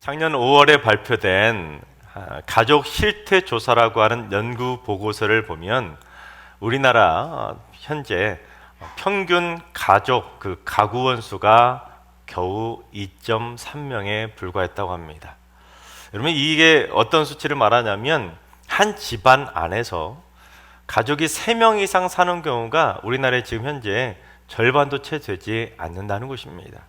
작년 5월에 발표된 가족 실태 조사라고 하는 연구 보고서를 보면 우리나라 현재 평균 가족 가구 원수가 겨우 2.3명에 불과했다고 합니다. 여러분, 이게 어떤 수치를 말하냐면 한 집안 안에서 가족이 3명 이상 사는 경우가 우리나라에 지금 현재 절반도 채 되지 않는다는 것입니다.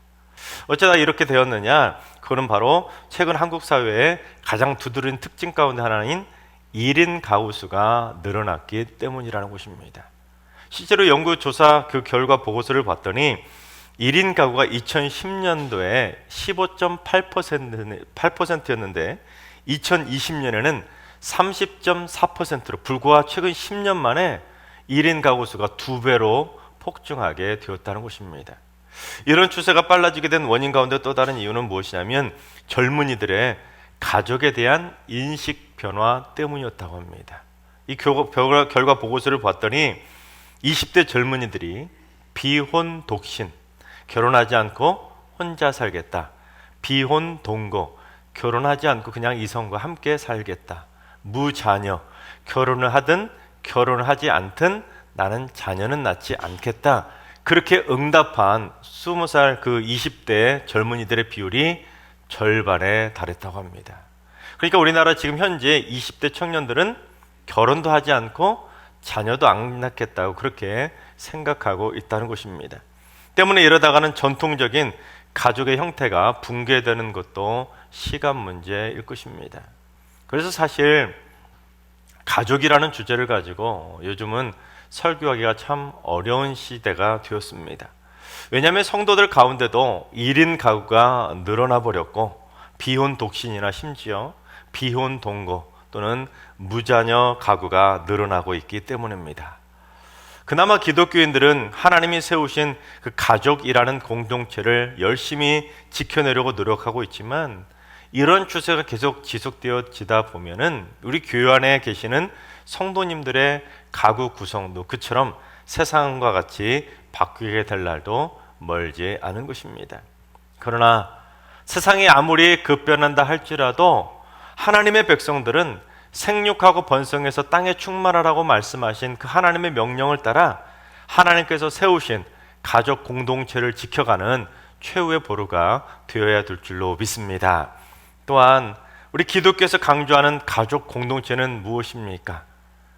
어쩌다 이렇게 되었느냐? 그거는 바로 최근 한국 사회의 가장 두드러진 특징 가운데 하나인 1인 가구 수가 늘어났기 때문이라는 것입니다. 실제로 연구조사 그 결과 보고서를 봤더니 1인 가구가 2010년도에 15.8%였는데 2020년에는 30.4%로 불과 최근 10년 만에 1인 가구 수가 2배로 폭증하게 되었다는 것입니다. 이런 추세가 빨라지게 된 원인 가운데 또 다른 이유는 무엇이냐면 젊은이들의 가족에 대한 인식 변화 때문이었다고 합니다. 이 결과 보고서를 봤더니 20대 젊은이들이 비혼 독신, 결혼하지 않고 혼자 살겠다, 비혼 동거, 결혼하지 않고 그냥 이성과 함께 살겠다, 무자녀, 결혼을 하든 결혼을 하지 않든 나는 자녀는 낳지 않겠다, 그렇게 응답한 20살 그 20대 젊은이들의 비율이 절반에 달했다고 합니다. 그러니까 우리나라 지금 현재 20대 청년들은 결혼도 하지 않고 자녀도 안 낳겠다고 그렇게 생각하고 있다는 것입니다. 때문에 이러다가는 전통적인 가족의 형태가 붕괴되는 것도 시간 문제일 것입니다. 그래서 사실 가족이라는 주제를 가지고 요즘은 설교하기가 참 어려운 시대가 되었습니다. 왜냐하면 성도들 가운데도 1인 가구가 늘어나 버렸고 비혼 독신이나 심지어 비혼 동거 또는 무자녀 가구가 늘어나고 있기 때문입니다. 그나마 기독교인들은 하나님이 세우신 그 가족이라는 공동체를 열심히 지켜내려고 노력하고 있지만 이런 추세가 계속 지속되어지다 보면은 우리 교회 안에 계시는 성도님들의 가구 구성도 그처럼 세상과 같이 바뀌게 될 날도 멀지 않은 것입니다. 그러나 세상이 아무리 급변한다 할지라도 하나님의 백성들은 생육하고 번성해서 땅에 충만하라고 말씀하신 그 하나님의 명령을 따라 하나님께서 세우신 가족 공동체를 지켜가는 최후의 보루가 되어야 될 줄로 믿습니다. 또한 우리 기독교에서 강조하는 가족 공동체는 무엇입니까?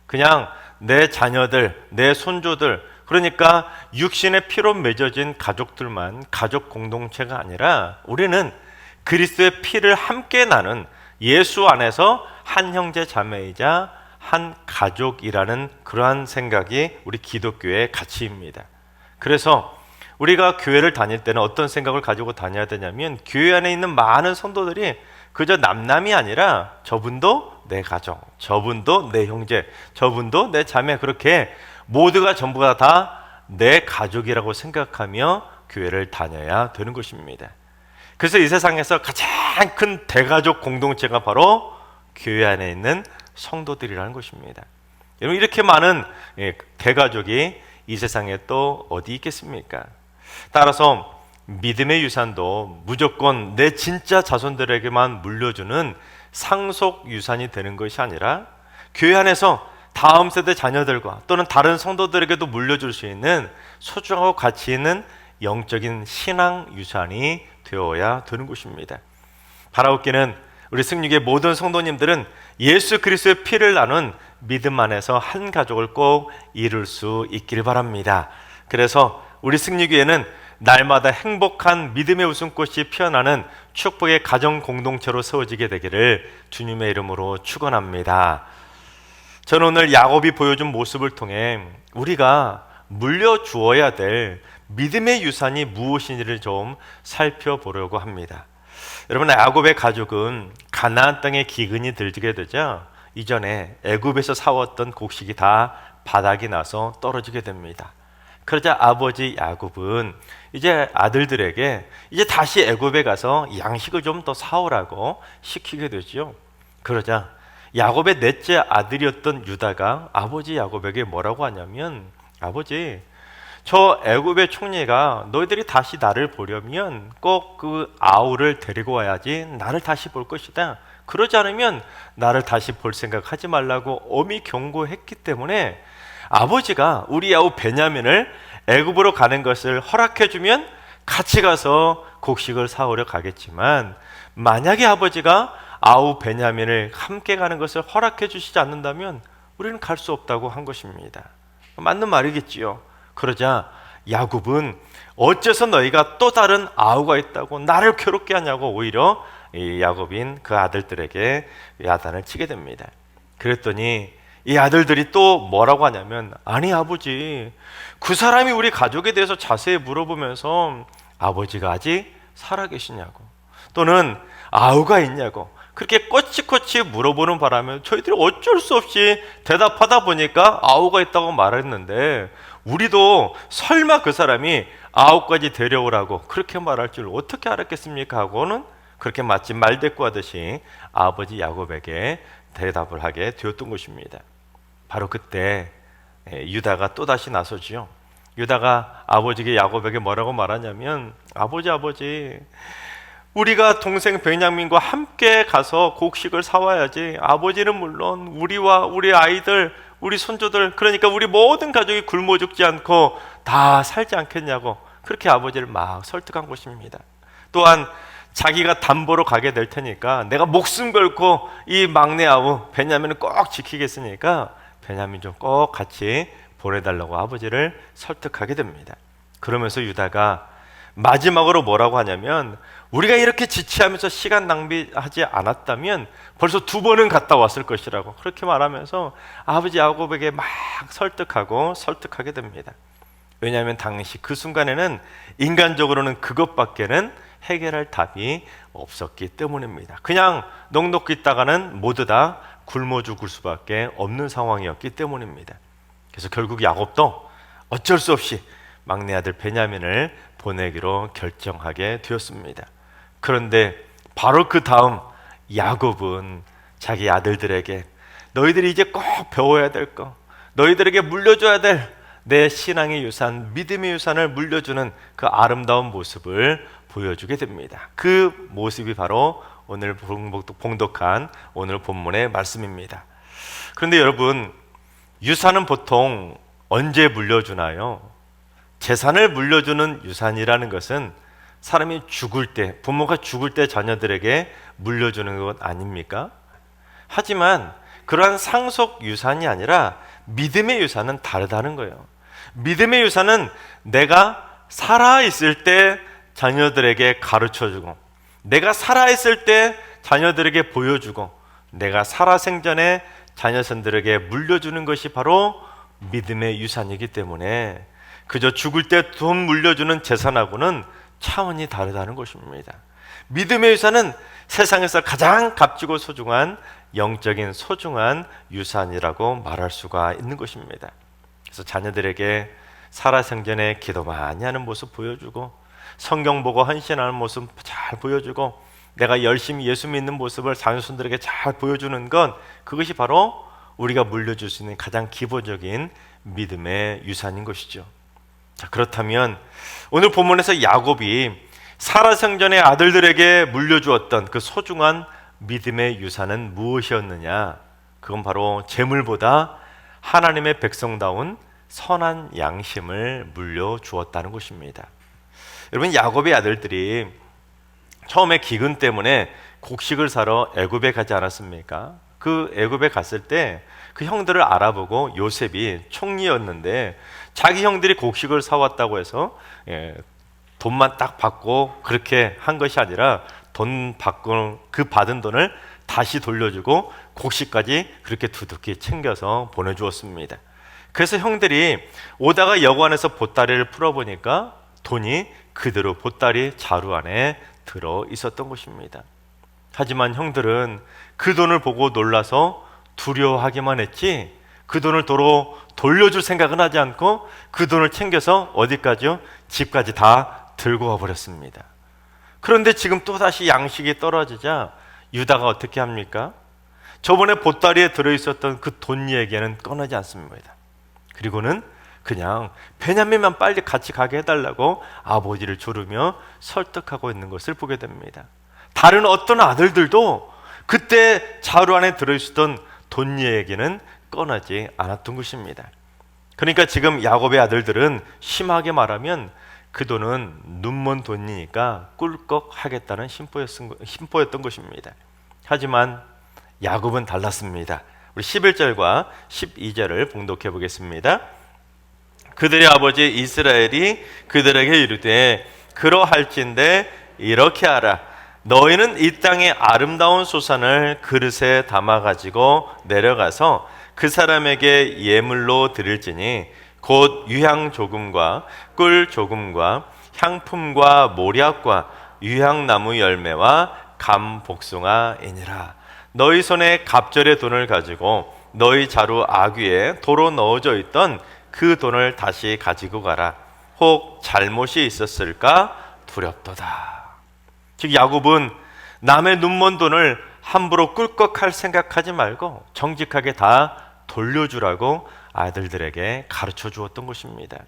그냥 내 자녀들, 내 손주들, 그러니까 육신의 피로 맺어진 가족들만 가족 공동체가 아니라 우리는 그리스도의 피를 함께 나눈 예수 안에서 한 형제 자매이자 한 가족이라는 그러한 생각이 우리 기독교의 가치입니다. 그래서 우리가 교회를 다닐 때는 어떤 생각을 가지고 다녀야 되냐면 교회 안에 있는 많은 성도들이 그저 남남이 아니라 저분도 내 가족, 저분도 내 형제, 저분도 내 자매, 그렇게 모두가 전부가 다 내 가족이라고 생각하며 교회를 다녀야 되는 것입니다. 그래서 이 세상에서 가장 큰 대가족 공동체가 바로 교회 안에 있는 성도들이라는 것입니다. 여러분, 이렇게 많은 대가족이 이 세상에 또 어디 있겠습니까? 따라서 믿음의 유산도 무조건 내 진짜 자손들에게만 물려주는 상속 유산이 되는 것이 아니라 교회 안에서 다음 세대 자녀들과 또는 다른 성도들에게도 물려줄 수 있는 소중하고 가치 있는 영적인 신앙 유산이 되어야 되는 것입니다. 바라옵기는 우리 승리의 모든 성도님들은 예수 그리스도의 피를 나눈 믿음 안에서 한 가족을 꼭 이룰 수 있길 바랍니다. 그래서 우리 승리교회는 날마다 행복한 믿음의 웃음꽃이 피어나는 축복의 가정 공동체로 세워지게 되기를 주님의 이름으로 축원합니다. 저는 오늘 야곱이 보여준 모습을 통해 우리가 물려주어야 될 믿음의 유산이 무엇인지를 좀 살펴보려고 합니다. 여러분, 야곱의 가족은 가나안 땅에 기근이 들게 되자 이전에 애굽에서 사왔던 곡식이 다 바닥이 나서 떨어지게 됩니다. 그러자 아버지 야곱은 이제 아들들에게 이제 다시 애굽에 가서 양식을 좀 더 사오라고 시키게 되죠. 그러자 야곱의 넷째 아들이었던 유다가 아버지 야곱에게 뭐라고 하냐면, 아버지, 저 애굽의 총리가 너희들이 다시 나를 보려면 꼭 그 아우를 데리고 와야지 나를 다시 볼 것이다. 그러지 않으면 나를 다시 볼 생각하지 말라고 엄히 경고했기 때문에 아버지가 우리 아우 베냐민을 애굽으로 가는 것을 허락해 주면 같이 가서 곡식을 사오려 가겠지만, 만약에 아버지가 아우 베냐민을 함께 가는 것을 허락해 주시지 않는다면 우리는 갈 수 없다고 한 것입니다. 맞는 말이겠지요. 그러자 야곱은 어째서 너희가 또 다른 아우가 있다고 나를 괴롭게 하냐고 오히려 이 야곱인 그 아들들에게 야단을 치게 됩니다. 그랬더니 이 아들들이 또 뭐라고 하냐면, 아니 아버지, 그 사람이 우리 가족에 대해서 자세히 물어보면서 아버지가 아직 살아계시냐고, 또는 아우가 있냐고 그렇게 꼬치꼬치 물어보는 바람에 저희들이 어쩔 수 없이 대답하다 보니까 아우가 있다고 말했는데, 우리도 설마 그 사람이 아우까지 데려오라고 그렇게 말할 줄 어떻게 알았겠습니까 하고는 그렇게 마치 말대꾸하듯이 아버지 야곱에게 대답을 하게 되었던 것입니다. 바로 그때 유다가 또다시 나서지요. 유다가 아버지에게 야곱에게 뭐라고 말하냐면, 아버지, 우리가 동생 베냐민과 함께 가서 곡식을 사와야지 아버지는 물론 우리와 우리 아이들, 우리 손주들, 그러니까 우리 모든 가족이 굶어 죽지 않고 다 살지 않겠냐고 그렇게 아버지를 막 설득한 것입니다. 또한 자기가 담보로 가게 될 테니까 내가 목숨 걸고 이 막내 아우 베냐민을 꼭 지키겠으니까 베냐민 좀 꼭 같이 보내달라고 아버지를 설득하게 됩니다. 그러면서 유다가 마지막으로 뭐라고 하냐면, 우리가 이렇게 지체하면서 시간 낭비하지 않았다면 벌써 2번은 갔다 왔을 것이라고 그렇게 말하면서 아버지 야곱에게 막 설득하게 됩니다. 왜냐하면 당시 그 순간에는 인간적으로는 그것밖에는 해결할 답이 없었기 때문입니다. 그냥 넉넉히 있다가는 모두 다 굶어 죽을 수밖에 없는 상황이었기 때문입니다. 그래서 결국 야곱도 어쩔 수 없이 막내 아들 베냐민을 보내기로 결정하게 되었습니다. 그런데 바로 그 다음 야곱은 자기 아들들에게 너희들이 이제 꼭 배워야 될 거, 너희들에게 물려줘야 될 내 신앙의 유산, 믿음의 유산을 물려주는 그 아름다운 모습을 보여주게 됩니다. 그 모습이 바로 오늘 봉독한 오늘 본문의 말씀입니다. 그런데 여러분, 유산은 보통 언제 물려주나요? 재산을 물려주는 유산이라는 것은 사람이 죽을 때, 부모가 죽을 때 자녀들에게 물려주는 것 아닙니까? 하지만 그러한 상속 유산이 아니라 믿음의 유산은 다르다는 거예요. 믿음의 유산은 내가 살아있을 때 자녀들에게 가르쳐주고, 내가 살아있을 때 자녀들에게 보여주고, 내가 살아생전에 자녀선들에게 물려주는 것이 바로 믿음의 유산이기 때문에 그저 죽을 때 돈 물려주는 재산하고는 차원이 다르다는 것입니다. 믿음의 유산은 세상에서 가장 값지고 소중한 영적인 소중한 유산이라고 말할 수가 있는 것입니다. 그래서 자녀들에게 살아생전에 기도 많이 하는 모습 보여주고, 성경 보고 헌신하는 모습 잘 보여주고, 내가 열심히 예수 믿는 모습을 자녀손들에게 잘 보여주는 건 그것이 바로 우리가 물려줄 수 있는 가장 기본적인 믿음의 유산인 것이죠. 자, 그렇다면 오늘 본문에서 야곱이 살아생전에 아들들에게 물려주었던 그 소중한 믿음의 유산은 무엇이었느냐? 그건 바로 재물보다 하나님의 백성다운 선한 양심을 물려주었다는 것입니다. 여러분, 야곱의 아들들이 처음에 기근 때문에 곡식을 사러 애굽에 가지 않았습니까? 그 애굽에 갔을 때 그 형들을 알아보고 요셉이 총리였는데 자기 형들이 곡식을 사왔다고 해서 돈만 딱 받고 그렇게 한 것이 아니라 돈 받고 그 받은 돈을 다시 돌려주고 곡식까지 그렇게 두둑히 챙겨서 보내주었습니다. 그래서 형들이 오다가 여관에서 보따리를 풀어보니까 돈이 그대로 보따리 자루 안에 들어 있었던 것입니다. 하지만 형들은 그 돈을 보고 놀라서 두려워하기만 했지 그 돈을 도로 돌려줄 생각은 하지 않고 그 돈을 챙겨서 어디까지요? 집까지 다 들고 와버렸습니다. 그런데 지금 또다시 양식이 떨어지자 유다가 어떻게 합니까? 저번에 보따리에 들어있었던 그 돈 얘기는 꺼내지 않습니다. 그리고는 그냥 베냐민만 빨리 같이 가게 해달라고 아버지를 조르며 설득하고 있는 것을 보게 됩니다. 다른 어떤 아들들도 그때 자루 안에 들어있었던 돈 얘기는 꺼내지 않았던 것입니다. 그러니까 지금 야곱의 아들들은 심하게 말하면 그 돈은 눈먼 돈이니까 꿀꺽 하겠다는 심보였던 것입니다. 하지만 야곱은 달랐습니다. 우리 11절과 12절을 봉독해 보겠습니다. 그들의 아버지 이스라엘이 그들에게 이르되 그러할진대 이렇게 하라. 너희는 이 땅의 아름다운 소산을 그릇에 담아 가지고 내려가서 그 사람에게 예물로 드릴지니 곧 유향 조금과 꿀 조금과 향품과 모략과 유향나무 열매와 감 복숭아이니라. 너희 손에 갑절의 돈을 가지고 너희 자루 아귀에 도로 넣어져 있던 그 돈을 다시 가지고 가라. 혹 잘못이 있었을까 두렵도다. 즉 야곱은 남의 눈먼 돈을 함부로 꿀꺽할 생각하지 말고 정직하게 다 돌려주라고 아들들에게 가르쳐 주었던 것입니다.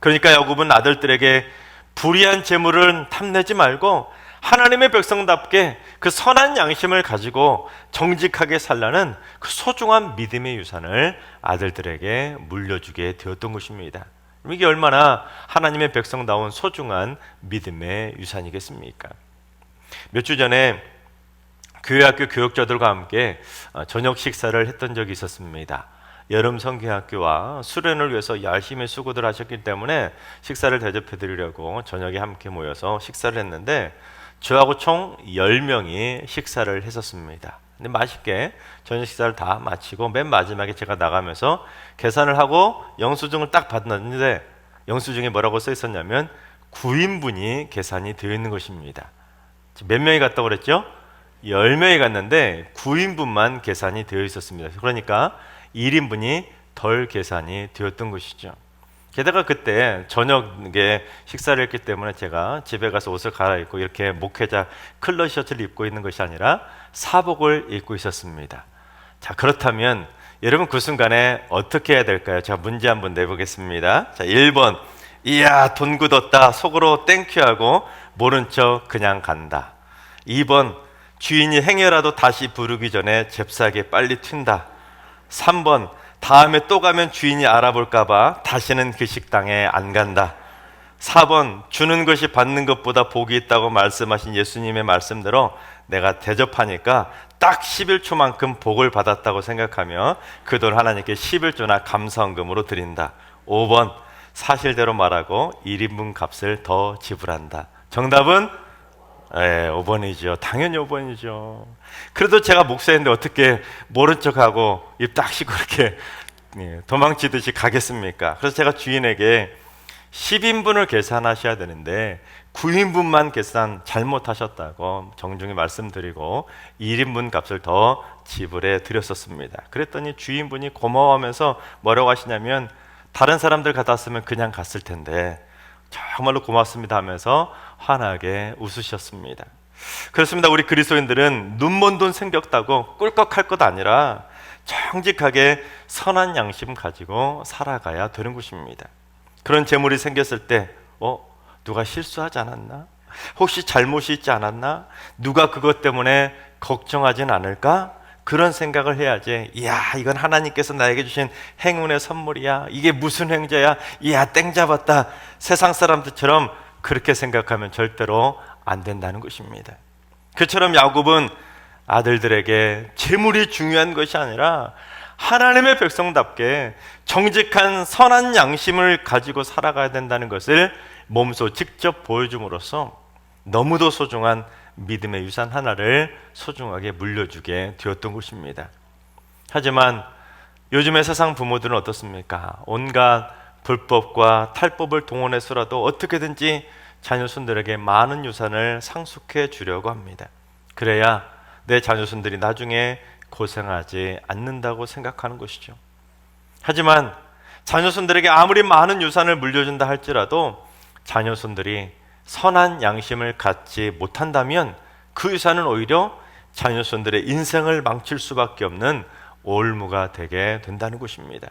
그러니까 야곱은 아들들에게 불의한 재물은 탐내지 말고 하나님의 백성답게 그 선한 양심을 가지고 정직하게 살라는 그 소중한 믿음의 유산을 아들들에게 물려주게 되었던 것입니다. 이게 얼마나 하나님의 백성다운 소중한 믿음의 유산이겠습니까? 몇 주 전에 교회학교 교역자들과 함께 저녁 식사를 했던 적이 있었습니다. 여름 성경학교와 수련을 위해서 열심히 수고들 하셨기 때문에 식사를 대접해 드리려고 저녁에 함께 모여서 식사를 했는데 저하고 총 10명이 식사를 했었습니다. 근데 맛있게 저녁 식사를 다 마치고 맨 마지막에 제가 나가면서 계산을 하고 영수증을 딱 받았는데 영수증에 뭐라고 써 있었냐면 9인분이 계산이 되어 있는 것입니다. 몇 명이 갔다고 그랬죠? 10명이 갔는데 9인분만 계산이 되어 있었습니다. 그러니까 1인분이 덜 계산이 되었던 것이죠. 게다가 그때 저녁에 식사를 했기 때문에 제가 집에 가서 옷을 갈아입고 이렇게 목회자 클러 셔츠를 입고 있는 것이 아니라 사복을 입고 있었습니다. 자, 그렇다면 여러분 그 순간에 어떻게 해야 될까요? 제가 문제 한번 내보겠습니다. 자, 1번 이야 돈 굳었다 속으로 땡큐하고 모른 척 그냥 간다. 2번 주인이 행여라도 다시 부르기 전에 잽싸게 빨리 튄다. 3번 다음에 또 가면 주인이 알아볼까봐 다시는 그 식당에 안 간다. 4번 주는 것이 받는 것보다 복이 있다고 말씀하신 예수님의 말씀대로 내가 대접하니까 딱 11초만큼 복을 받았다고 생각하며 그 돈 하나님께 11조나 감사헌금으로 드린다. 5번 사실대로 말하고 1인분 값을 더 지불한다. 정답은 5번이죠. 당연히 5번이죠. 그래도 제가 목사인데 어떻게 모른 척하고 입 딱 쉬고 이렇게 도망치듯이 가겠습니까? 그래서 제가 주인에게 10인분을 계산하셔야 되는데 9인분만 계산 잘못하셨다고 정중히 말씀드리고 1인분 값을 더 지불해 드렸었습니다. 그랬더니 주인분이 고마워하면서 뭐라고 하시냐면 다른 사람들 같았으면 그냥 갔을 텐데 정말로 고맙습니다 하면서 환하게 웃으셨습니다. 그렇습니다. 우리 그리스도인들은 눈먼 돈 생겼다고 꿀꺽할 것 아니라 정직하게 선한 양심 가지고 살아가야 되는 것입니다. 그런 재물이 생겼을 때 누가 실수하지 않았나? 혹시 잘못이 있지 않았나? 누가 그것 때문에 걱정하진 않을까? 그런 생각을 해야지. 이야 이건 하나님께서 나에게 주신 행운의 선물이야. 이게 무슨 행자야? 이야 땡 잡았다. 세상 사람들처럼 그렇게 생각하면 절대로 안 된다는 것입니다. 그처럼 야곱은 아들들에게 재물이 중요한 것이 아니라 하나님의 백성답게 정직한 선한 양심을 가지고 살아가야 된다는 것을 몸소 직접 보여줌으로써 너무도 소중한 믿음의 유산 하나를 소중하게 물려주게 되었던 것입니다. 하지만 요즘의 세상 부모들은 어떻습니까? 온갖 불법과 탈법을 동원해서라도 어떻게든지 자녀손들에게 많은 유산을 상속해 주려고 합니다. 그래야 내 자녀손들이 나중에 고생하지 않는다고 생각하는 것이죠. 하지만 자녀손들에게 아무리 많은 유산을 물려준다 할지라도 자녀손들이 선한 양심을 갖지 못한다면 그 유산은 오히려 자녀손들의 인생을 망칠 수밖에 없는 올무가 되게 된다는 것입니다.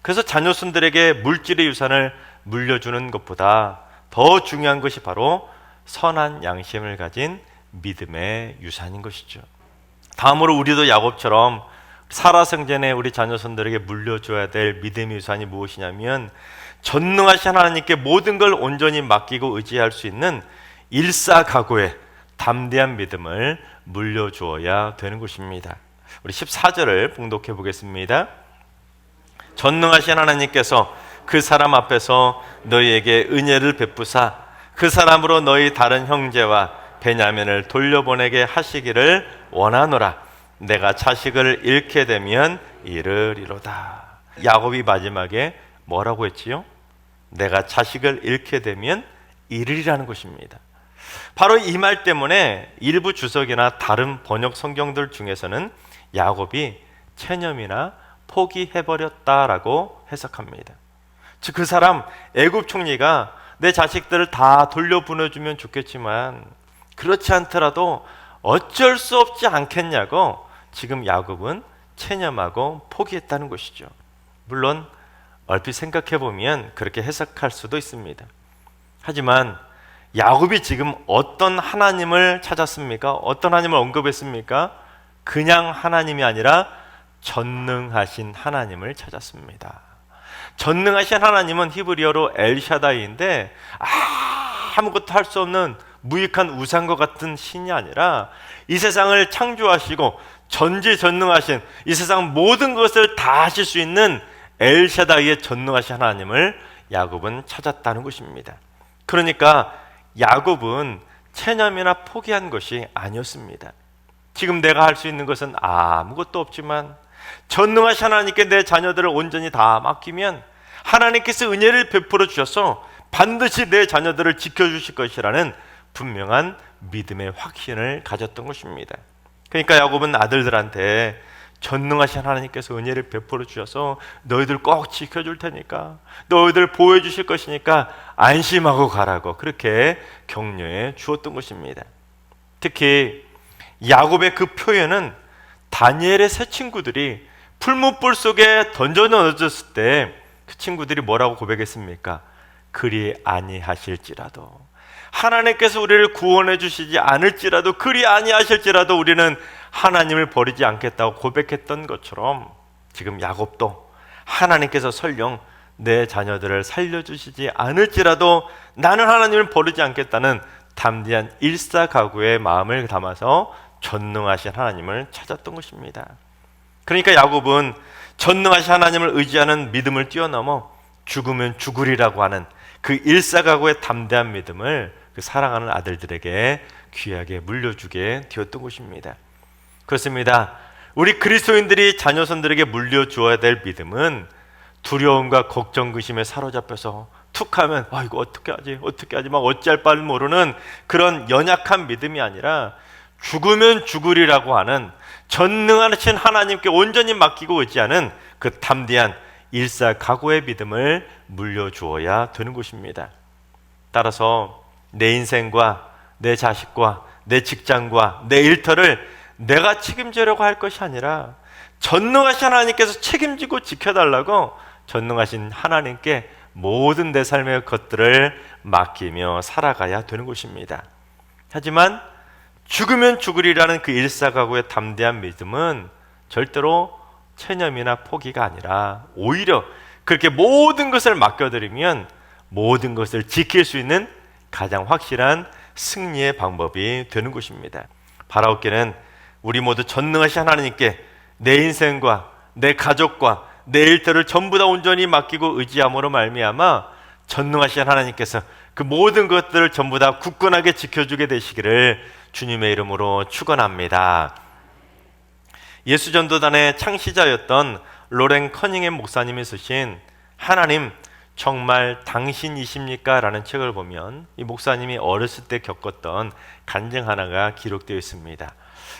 그래서 자녀손들에게 물질의 유산을 물려주는 것보다 더 중요한 것이 바로 선한 양심을 가진 믿음의 유산인 것이죠. 다음으로 우리도 야곱처럼 살아생전에 우리 자녀손들에게 물려줘야 될 믿음의 유산이 무엇이냐면 전능하신 하나님께 모든 걸 온전히 맡기고 의지할 수 있는 일사각오의 담대한 믿음을 물려주어야 되는 것입니다. 우리 14절을 봉독해 보겠습니다. 전능하신 하나님께서 그 사람 앞에서 너희에게 은혜를 베푸사 그 사람으로 너희 다른 형제와 베냐민을 돌려보내게 하시기를 원하노라. 내가 자식을 잃게 되면 이르리로다. 야곱이 마지막에 뭐라고 했지요? 내가 자식을 잃게 되면 이르리라는 것입니다. 바로 이 말 때문에 일부 주석이나 다른 번역 성경들 중에서는 야곱이 체념이나 포기해버렸다라고 해석합니다. 즉 그 사람 애굽 총리가 내 자식들을 다 돌려보내주면 좋겠지만 그렇지 않더라도 어쩔 수 없지 않겠냐고 지금 야곱은 체념하고 포기했다는 것이죠. 물론 얼핏 생각해보면 그렇게 해석할 수도 있습니다. 하지만 야곱이 지금 어떤 하나님을 찾았습니까? 어떤 하나님을 언급했습니까? 그냥 하나님이 아니라 전능하신 하나님을 찾았습니다. 전능하신 하나님은 히브리어로 엘샤다이인데 아무것도 할 수 없는 무익한 우상과 같은 신이 아니라 이 세상을 창조하시고 전지전능하신 이 세상 모든 것을 다 하실 수 있는 엘샤다이의 전능하신 하나님을 야곱은 찾았다는 것입니다. 그러니까 야곱은 체념이나 포기한 것이 아니었습니다. 지금 내가 할 수 있는 것은 아무것도 없지만 전능하신 하나님께 내 자녀들을 온전히 다 맡기면 하나님께서 은혜를 베풀어 주셔서 반드시 내 자녀들을 지켜주실 것이라는 분명한 믿음의 확신을 가졌던 것입니다. 그러니까 야곱은 아들들한테 전능하신 하나님께서 은혜를 베풀어 주셔서 너희들 꼭 지켜줄 테니까 너희들 보호해 주실 것이니까 안심하고 가라고 그렇게 격려해 주었던 것입니다. 특히 야곱의 그 표현은 다니엘의 세 친구들이 풀무불 속에 던져 넣어졌을 때 그 친구들이 뭐라고 고백했습니까? 그리 아니하실지라도 하나님께서 우리를 구원해 주시지 않을지라도 그리 아니하실지라도 우리는 하나님을 버리지 않겠다고 고백했던 것처럼 지금 야곱도 하나님께서 설령 내 자녀들을 살려주시지 않을지라도 나는 하나님을 버리지 않겠다는 담대한 일사각오의 마음을 담아서 전능하신 하나님을 찾았던 것입니다. 그러니까 야곱은 전능하신 하나님을 의지하는 믿음을 뛰어넘어 죽으면 죽으리라고 하는 그 일사각오의 담대한 믿음을 그 사랑하는 아들들에게 귀하게 물려주게 되었던 것입니다. 그렇습니다. 우리 그리스도인들이 자녀손들에게 물려주어야 될 믿음은 두려움과 걱정, 근심에 사로잡혀서 툭하면 이거 어떻게 하지 막 어찌할 바를 모르는 그런 연약한 믿음이 아니라 죽으면 죽으리라고 하는 전능하신 하나님께 온전히 맡기고 의지하는 그 담대한 일사각오의 믿음을 물려주어야 되는 것입니다. 따라서 내 인생과 내 자식과 내 직장과 내 일터를 내가 책임지려고 할 것이 아니라 전능하신 하나님께서 책임지고 지켜달라고 전능하신 하나님께 모든 내 삶의 것들을 맡기며 살아가야 되는 것입니다. 하지만 죽으면 죽으리라는 그 일사각오의 담대한 믿음은 절대로 체념이나 포기가 아니라 오히려 그렇게 모든 것을 맡겨드리면 모든 것을 지킬 수 있는 가장 확실한 승리의 방법이 되는 것입니다. 바라옵기는 우리 모두 전능하신 하나님께 내 인생과 내 가족과 내 일터를 전부 다 온전히 맡기고 의지함으로 말미암아 전능하신 하나님께서 그 모든 것들을 전부 다 굳건하게 지켜주게 되시기를 주님의 이름으로 축원합니다. 예수전도단의 창시자였던 로렌 커닝햄 목사님이 쓰신 하나님 정말 당신이십니까? 라는 책을 보면 이 목사님이 어렸을 때 겪었던 간증 하나가 기록되어 있습니다.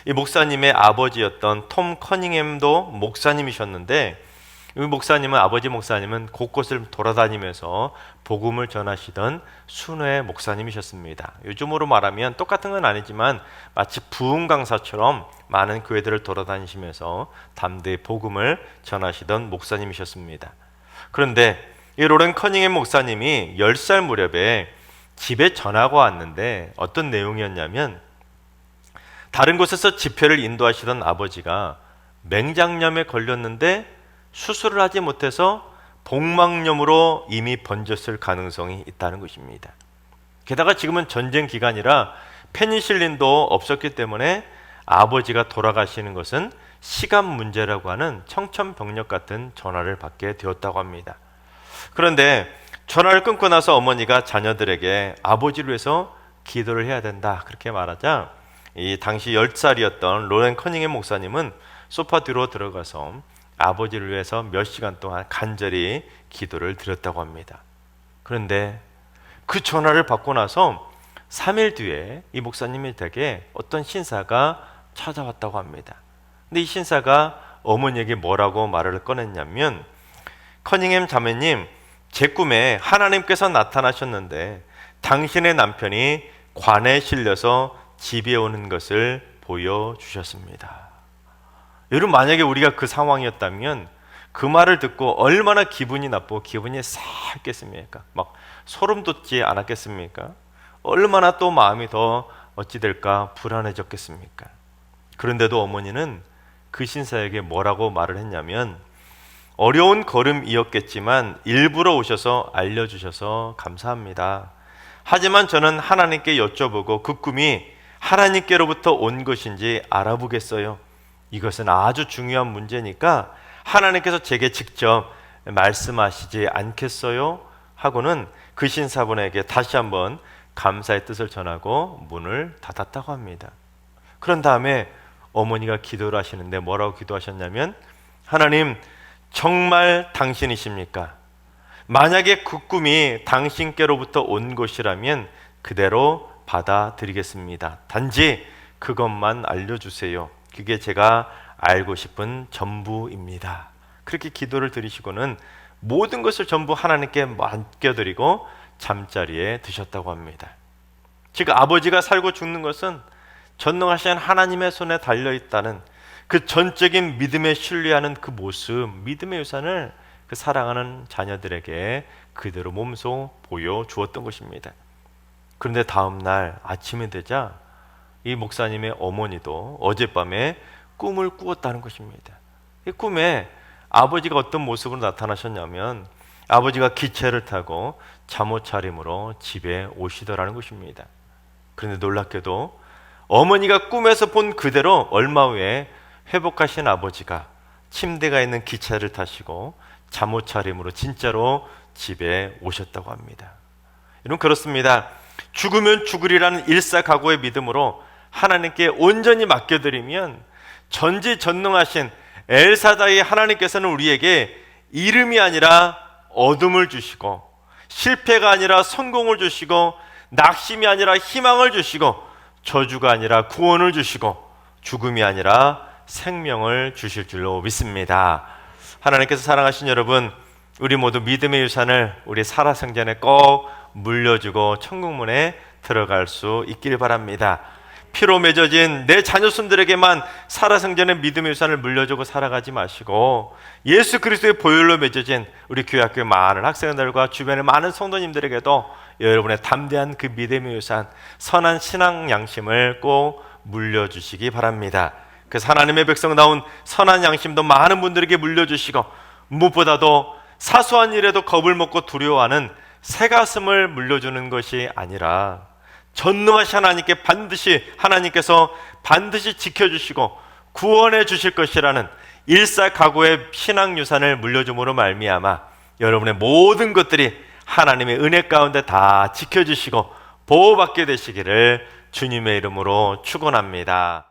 이 목사님의 아버지였던 톰 커닝햄도 목사님이셨는데 이 목사님은 아버지 목사님은 곳곳을 돌아다니면서 복음을 전하시던 순회 목사님이셨습니다. 요즘으로 말하면 똑같은 건 아니지만 마치 부흥 강사처럼 많은 교회들을 돌아다니시면서 담대히 복음을 전하시던 목사님이셨습니다. 그런데 이 로렌 커닝햄 목사님이 10살 무렵에 집에 전화가 왔는데 어떤 내용이었냐면, 다른 곳에서 집회를 인도하시던 아버지가 맹장염에 걸렸는데 수술을 하지 못해서 복막염으로 이미 번졌을 가능성이 있다는 것입니다. 게다가 지금은 전쟁 기간이라 페니실린도 없었기 때문에 아버지가 돌아가시는 것은 시간 문제라고 하는 청천벽력 같은 전화를 받게 되었다고 합니다. 그런데 전화를 끊고 나서 어머니가 자녀들에게 아버지를 위해서 기도를 해야 된다 그렇게 말하자, 이 당시 10살이었던 로렌 커닝햄 목사님은 소파 뒤로 들어가서 아버지를 위해서 몇 시간 동안 간절히 기도를 드렸다고 합니다. 그런데 그 전화를 받고 나서 3일 뒤에 이 목사님의 댁에 어떤 신사가 찾아왔다고 합니다. 근데 이 신사가 어머니에게 뭐라고 말을 꺼냈냐면, 커닝햄 자매님, 제 꿈에 하나님께서 나타나셨는데 당신의 남편이 관에 실려서 집에 오는 것을 보여주셨습니다. 여러분, 만약에 우리가 그 상황이었다면 그 말을 듣고 얼마나 기분이 나쁘고 기분이 싹했겠습니까? 막 소름 돋지 않았겠습니까? 얼마나 또 마음이 더 어찌 될까 불안해졌겠습니까? 그런데도 어머니는 그 신사에게 뭐라고 말을 했냐면, 어려운 걸음이었겠지만 일부러 오셔서 알려주셔서 감사합니다. 하지만 저는 하나님께 여쭤보고 그 꿈이 하나님께로부터 온 것인지 알아보겠어요. 이것은 아주 중요한 문제니까 하나님께서 제게 직접 말씀하시지 않겠어요? 하고는 그 신사분에게 다시 한번 감사의 뜻을 전하고 문을 닫았다고 합니다. 그런 다음에 어머니가 기도를 하시는데 뭐라고 기도하셨냐면, 하나님, 정말 당신이십니까? 만약에 그 꿈이 당신께로부터 온 것이라면 그대로 받아들이겠습니다. 단지 그것만 알려주세요. 그게 제가 알고 싶은 전부입니다. 그렇게 기도를 드리시고는 모든 것을 전부 하나님께 맡겨드리고 잠자리에 드셨다고 합니다. 즉, 아버지가 살고 죽는 것은 전능하신 하나님의 손에 달려있다는 그 전적인 믿음에 신뢰하는 그 모습, 믿음의 유산을 그 사랑하는 자녀들에게 그대로 몸소 보여주었던 것입니다. 그런데 다음 날 아침이 되자 이 목사님의 어머니도 어젯밤에 꿈을 꾸었다는 것입니다. 이 꿈에 아버지가 어떤 모습으로 나타나셨냐면, 아버지가 기차를 타고 잠옷 차림으로 집에 오시더라는 것입니다. 그런데 놀랍게도 어머니가 꿈에서 본 그대로 얼마 후에 회복하신 아버지가 침대가 있는 기차를 타시고 잠옷 차림으로 진짜로 집에 오셨다고 합니다. 여러분, 그렇습니다. 죽으면 죽으리라는 일사각오의 믿음으로 하나님께 온전히 맡겨드리면 전지전능하신 엘사다이 하나님께서는 우리에게 이름이 아니라 어둠을 주시고, 실패가 아니라 성공을 주시고, 낙심이 아니라 희망을 주시고, 저주가 아니라 구원을 주시고, 죽음이 아니라 생명을 주실 줄로 믿습니다. 하나님께서 사랑하신 여러분, 우리 모두 믿음의 유산을 우리 살아생전에 꼭 물려주고 천국문에 들어갈 수 있길 바랍니다. 피로 맺어진 내 자녀손들에게만 살아생전의 믿음의 유산을 물려주고 살아가지 마시고, 예수 그리스도의 보혈로 맺어진 우리 교회 학교의 많은 학생들과 주변의 많은 성도님들에게도 여러분의 담대한 그 믿음의 유산, 선한 신앙 양심을 꼭 물려주시기 바랍니다. 그 하나님의 백성다운 선한 양심도 많은 분들에게 물려주시고, 무엇보다도 사소한 일에도 겁을 먹고 두려워하는 새가슴을 물려주는 것이 아니라 전능하신 하나님께서 반드시 지켜주시고 구원해 주실 것이라는 일사각오의 신앙유산을 물려줌으로 말미암아 여러분의 모든 것들이 하나님의 은혜 가운데 다 지켜주시고 보호받게 되시기를 주님의 이름으로 축원합니다.